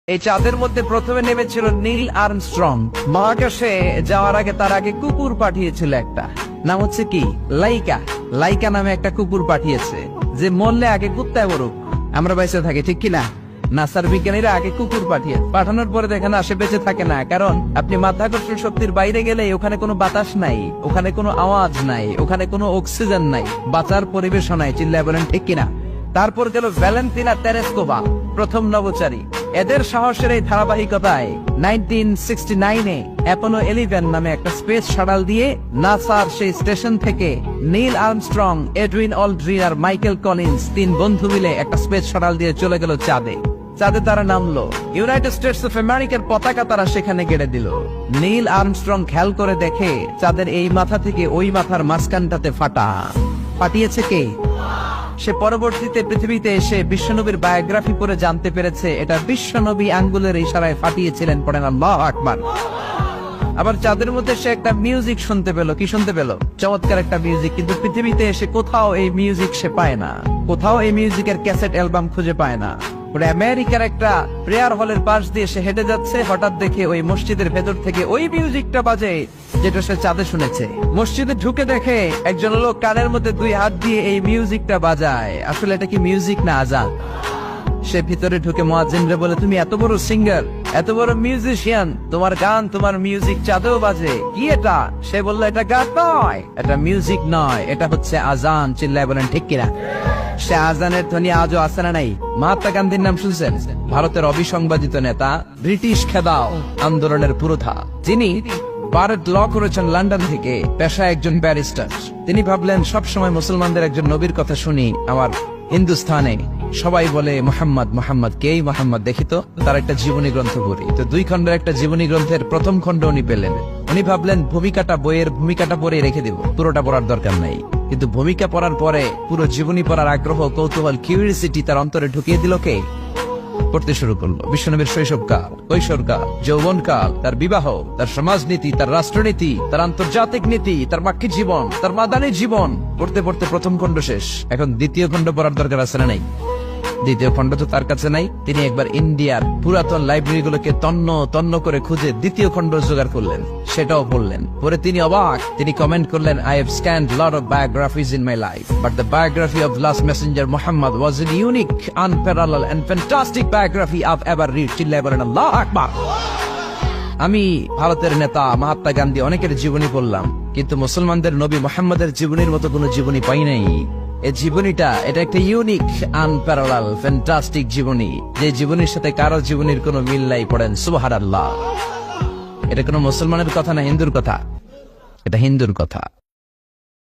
এই চাঁদের মধ্যে প্রথমে নেমেছিল নীল আর্মস্ট্রং। মহাকাশে যাওয়ার আগে তার আগে কুকুর পাঠিয়েছিল একটা, নাম হচ্ছে কি লাইকা। লাইকা নামে একটা কুকুর পাঠিয়েছে, যে মরলে আগে কুত্তায় মরুক, আমরা বেঁচে থাকি, ঠিক কিনা? নাসার বিজ্ঞানীরা আগে কুকুর পাঠানোর পরে দেখেন সে বেঁচে থাকে না, কারণ আপনি মাধ্যাকর্ষণ শক্তির বাইরে গেলে ওখানে কোনো বাতাস নাই, ওখানে কোনো আওয়াজ নাই, ওখানে কোনো অক্সিজেন নাই, বাঁচার পরিবেশও নাই। চিল্লায় বলেন ঠিক কিনা? তারপর গেল ভ্যালেন্টিনা তেরেস্কোভা, প্রথম নভোচারী। এদের সাহসের এই ধারাবাহিকতায় 1969-এ অ্যাপোলো 11 নামে একটা স্পেস শাটল দিয়ে নাসার সেই স্টেশন থেকে নীল আর্মস্ট্রং, এডউইন অলড্রিন আর মাইকেল কলিন্স তিন বন্ধু মিলে একটা স্পেস শাটল দিয়ে চলে গেল চাঁদে। চাঁদে তারা নামলো, ইউনাইটেড স্টেটস অফ আমেরিকার পতাকা তারা সেখানে গেড়ে দিল। নীল আর্মস্ট্রং খেয়াল করে দেখে চাঁদের এই মাথা থেকে ওই মাথার মাঝখানটাতে ফাটা। ফাটিয়েছে কে? সে পরবর্তীতে পৃথিবীতে এসে বিশ্বনবীর বায়োগ্রাফি পড়ে জানতে পেরেছে এটা বিশ্বনবী আঙ্গুলের ইশারায় ফাটিয়েছিলেন। পড়েন আল্লাহু আকবার। আবার চাঁদের মধ্যে সে একটা মিউজিক শুনতে পেল। কি শুনতে পেল? চমৎকার একটা মিউজিক, কিন্তু পৃথিবীতে এসে কোথাও এই মিউজিক সে পায় না, কোথাও এই মিউজিকের ক্যাসেট অ্যালবাম খুঁজে পায় না। আমেরিকার একটা প্রেয়ার হলের পাশ দিয়ে সে হেঁটে যাচ্ছে, হঠাৎ দেখে ওই মসজিদের ভেতর থেকে ওই মিউজিকটা বাজে যেটা সে চাঁদে শুনেছে। মসজিদে ঢুকে দেখে একজন লোক কানের মধ্যে দুই হাত দিয়ে এই মিউজিকটা বাজায়। আসলে এটা কি মিউজিক না আজান? সে ভিতরে ঢুকে মুয়াজ্জিনরে বলে, তুমি এত বড় সিঙ্গার, এত বড় মিউজিশিয়ান, তোমার গান, তোমার মিউজিক চাঁদেও বাজে, কি এটা? সে বলল, এটা গান নয়, এটা মিউজিক নয়, এটা হচ্ছে আজান। চিল্লায় বলেন ঠিক কিনা? সে আজানের ধ্বনি আজও আছে না নাই? মহাত্মা গান্ধীর নাম শুনছেন? ভারতের অবিসংবাদিত নেতা, ব্রিটিশ খেদাও আন্দোলনের পুরোধা, যিনি ভারত ল করেছেন লন্ডন থেকে, পেশায় একজন ব্যারিস্টার। তিনি ভাবলেন সবসময় মুসলমানদের একজন নবীর কথা শুনি আমার হিন্দুস্থানে, সবাই বলে মোহাম্মদ মোহাম্মদ, কেই মোহাম্মদ, দেখি তো তার একটা জীবনী গ্রন্থ পড়ি। তো 2 খণ্ডের একটা জীবনী গ্রন্থের প্রথম খণ্ড উনি পেলেন। উনি ভাবলেন বইয়ের ভূমিকাটা পড়ে রেখে দেব, পুরোটা পড়ার দরকার নাই। কিন্তু ভূমিকা পড়ার পরে পুরো জীবনী পড়ার আগ্রহ, কৌতূহল, কিউরিওসিটি তার অন্তরে ঢুকিয়ে দিল কে? পড়তে শুরু করলো বিশ্বনবীর শৈশবকাল, কৈশোরকাল, যৌবনকাল, তার বিবাহ, তার সমাজনীতি, তার রাষ্ট্রনীতি, তার আন্তর্জাতিক নীতি, তার মাক্কি জীবন, তার মাদানী জীবন। পড়তে পড়তে প্রথম খণ্ড শেষ। এখন দ্বিতীয় খণ্ড পড়ার দরকার আছে না নাই? দ্বিতীয় খণ্ড তো তার কাছে নাই। তিনি একবার ইন্ডিয়ার পুরাতন লাইব্রেরিগুলোকে তন্ন করে খুঁজে দ্বিতীয় খণ্ড জোগাড় করলেন, সেটাও পড়লেন। পরে তিনি অবাক। তিনি কমেন্ট করলেন, I have scanned lot of biographies in my life, but the biography of last messenger Muhammad was a unique, unparalleled and fantastic biography I've ever read. চিল্লায় বলেন আল্লাহু আকবার। আমি ভারতের নেতা মহাত্মা গান্ধী অনেকের জীবনী পড়লাম, কিন্তু মুসলমানদের নবী মুহাম্মদের জীবনীর মতো কোনো জীবনী পাই নাই। এই জীবনীটা, এটা একটা ইউনিক, আনপ্যারালাল, ফ্যান্টাস্টিক জীবনী, যে জীবনীর সাথে কারো জীবনীর কোনো মিল নাই। পড়েন সুবহানাল্লাহ। এটা কোনো মুসলমানের কথা না হিন্দুর কথা? এটা হিন্দুর কথা।